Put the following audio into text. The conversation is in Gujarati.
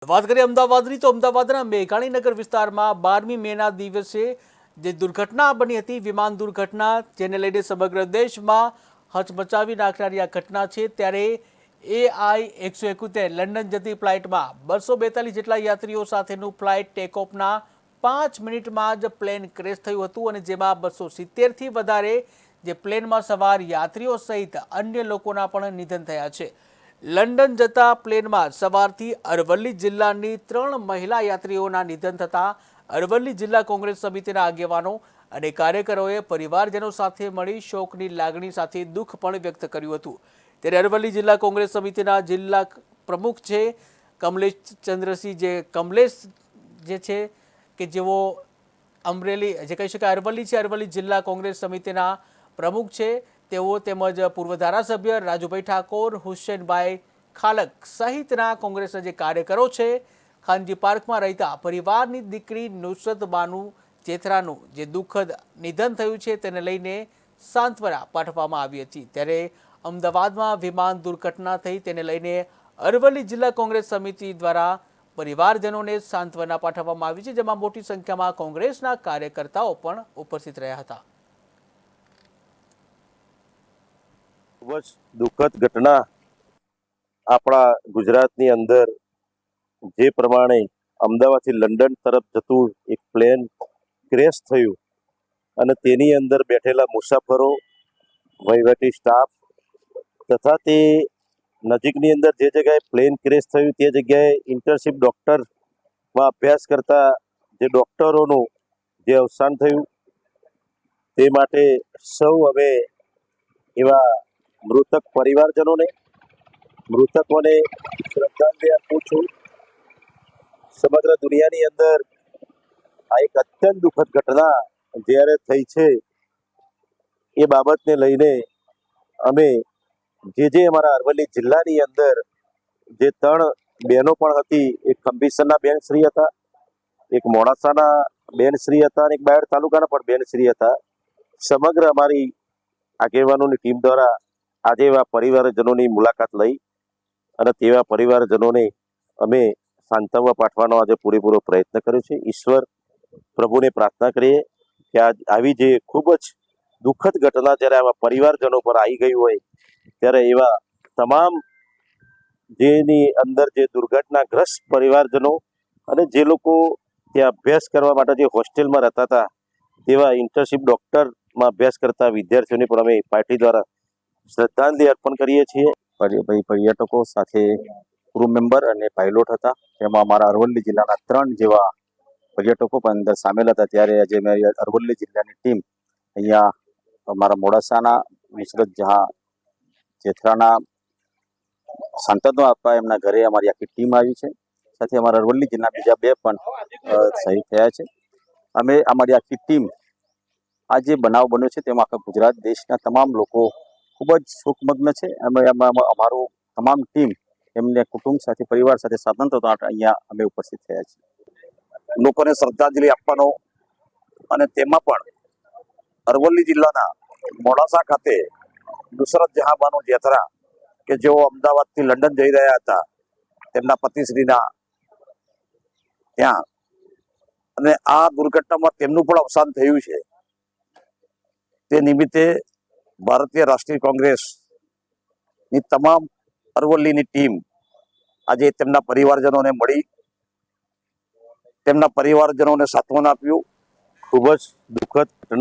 વાત કરીએ અમદાવાદની તો અમદાવાદના મેઘાણીનગર વિસ્તારમાં 12મી મેના દિવસે જે દુર્ઘટના બની હતી, વિમાન દુર્ઘટના, જેને લઈને સમગ્ર દેશમાં હચમચાવી નાખનારી આ ઘટના છે। ત્યારે AI-171 લંડન જતી ફ્લાઇટમાં 242 જેટલા યાત્રીઓ સાથેનું ફ્લાઇટ ટેકઓફના 5 મિનિટમાં જ પ્લેન ક્રેશ થયું હતું અને જેમાં 270થી વધારે જે પ્લેનમાં સવાર યાત્રીઓ સહિત અન્ય લોકોના પણ નિધન થયા છે। લંડન જતા પ્લેનમાં સવારથી અરવલ્લી જિલ્લાની 3 મહિલા યાત્રીઓના નિધન થતાં અરવલ્લી જિલ્લા કોંગ્રેસ સમિતિના આગેવાનો અને કાર્યકરોએ પરિવારજનો સાથે મળી શોકની લાગણી સાથે દુઃખ પણ વ્યક્ત કર્યું હતું। ત્યારે અરવલ્લી જિલ્લા કોંગ્રેસ સમિતિના જિલ્લા પ્રમુખ છે કમલેશ ચંદ્રસિંહ કમલેશ છે કે જેઓ અમરેલી જે કહી શકાય અરવલ્લી છે, અરવલ્લી જિલ્લા કોંગ્રેસ સમિતિના પ્રમુખ છે તેઓ તેમજ પૂર્વ ધારાસભ્ય રાજુભાઈ ઠાકોર, હુસેનભાઈ ખાલક સહિતના કોંગ્રેસના જે કાર્યકરો છે ખાનજી પાર્કમાં રહેતા પરિવારની દીકરી નુસરત બાનુ ચેથરાનું જે દુઃખદ નિધન થયું છે તેને લઈને સાંત્વના પાઠવવામાં આવી હતી। ત્યારે અમદાવાદમાં વિમાન દુર્ઘટના થઈ તેને લઈને અરવલ્લી જિલ્લા કોંગ્રેસ સમિતિ દ્વારા પરિવારજનોને સાંત્વના પાઠવવામાં આવી છે, જેમાં મોટી સંખ્યામાં કોંગ્રેસના કાર્યકર્તાઓ પણ ઉપસ્થિત રહ્યા હતા। ખૂબ જ દુઃખદ ઘટના આપણા ગુજરાતની અંદર જે પ્રમાણે અમદાવાદથી લંડન તરફ જતું એક પ્લેન ક્રેશ થયું અને તેની અંદર બેઠેલા મુસાફરો, વહીવટી સ્ટાફ તથા તે નજીકની અંદર જે જગ્યાએ પ્લેન ક્રેશ થયું તે જગ્યાએ ઇન્ટર્નશીપ ડૉક્ટરમાં અભ્યાસ કરતા જે ડૉક્ટરોનું જે અવસાન થયું તે માટે સૌ હવે એવા મૃતક પરિવારજનોને, મૃતકોને શ્રદ્ધાંજલિ આપું છું। સમગ્ર દુનિયાની અંદર આ એક અત્યંત દુઃખદ ઘટના જ્યારે થઈ છે એ બાબતને લઈને અમે જે અમારા અરવલ્લી જિલ્લાની અંદર જે 3 બહેનો પણ હતી, એક ખંભીસરના બેનશ્રી હતા, એક મોડાસાના બેનશ્રી હતા અને એક બાયડ તાલુકાના પણ બેનશ્રી હતા। સમગ્ર અમારી આગેવાનોની ટીમ દ્વારા આજે એવા પરિવારજનોની મુલાકાત લઈ અને તેવા પરિવારજનોને અમે સાંત્વના પાઠવવાનો આજે પૂરેપૂરો પ્રયત્ન કર્યો છે। ઈશ્વર પ્રભુને પ્રાર્થના કરીએ કે આવી જે ખૂબ જ દુઃખદ ઘટના જ્યારે આવા પરિવારજનો પર આવી ગઈ હોય ત્યારે એવા તમામ જેની અંદર જે દુર્ઘટનાગ્રસ્ત પરિવારજનો અને જે લોકો ત્યાં અભ્યાસ કરવા માટે જે હોસ્ટેલમાં રહેતા હતા તેવા ઇન્ટર્નશીપ ડૉક્ટરમાં અભ્યાસ કરતા વિદ્યાર્થીઓને પણ અમે પાર્ટી દ્વારા શ્રદ્ધાંજલિ અર્પણ કરીએ છીએ। પર્યટકો સાથે ક્રૂ મેમ્બર અને પાયલોટ હતા, તેમાં અમારા અરવલ્લી જિલ્લાના 3 જેવા પર્યટકો પણ અંદર સામેલ હતા। ત્યારે આજે મેં અરવલ્લી જિલ્લાની ટીમ અહીંયા અમારા મોડાસાના નુસરત જહાં ચેથરાના સાંત્વના આપવા એમના ઘરે અમારી આખી ટીમ આવી છે। સાથે અમારા અરવલ્લી જિલ્લાના બીજા 2 પણ શહીદ થયા છે। અમે અમારી આખી ટીમ આ જે બનાવ બન્યો છે તેમાં આખા ગુજરાત દેશના તમામ લોકો ખૂબ જ શોકમગ્ન છે। અમે અમારું તમામ ટીમ એમને કુટુંબ સાથે, પરિવાર સાથે સ્વતંત્ર અહીંયા અમે ઉપસ્થિત થયા છીએ। લોકોને શ્રદ્ધાંજલિ આપવાનો અને તેમાં પણ અરવલ્લી જિલ્લાના મોડાસા ખાતે નુસરત જહાં બાનુ ચેથરા કે જેઓ અમદાવાદથી લંડન જઈ રહ્યા હતા તેમના પતિશ્રીના ત્યાં, અને આ દુર્ઘટનામાં તેમનું પણ અવસાન થયું છે। તે નિમિત્તે ભારતીય રાષ્ટ્રીય કોંગ્રેસની તમામ અરવલ્લીની ટીમ આજે તેમના પરિવારજનોને મળી તેમના પરિવારજનોને સાંત્વના આપ્યું। ખૂબ જ દુઃખદ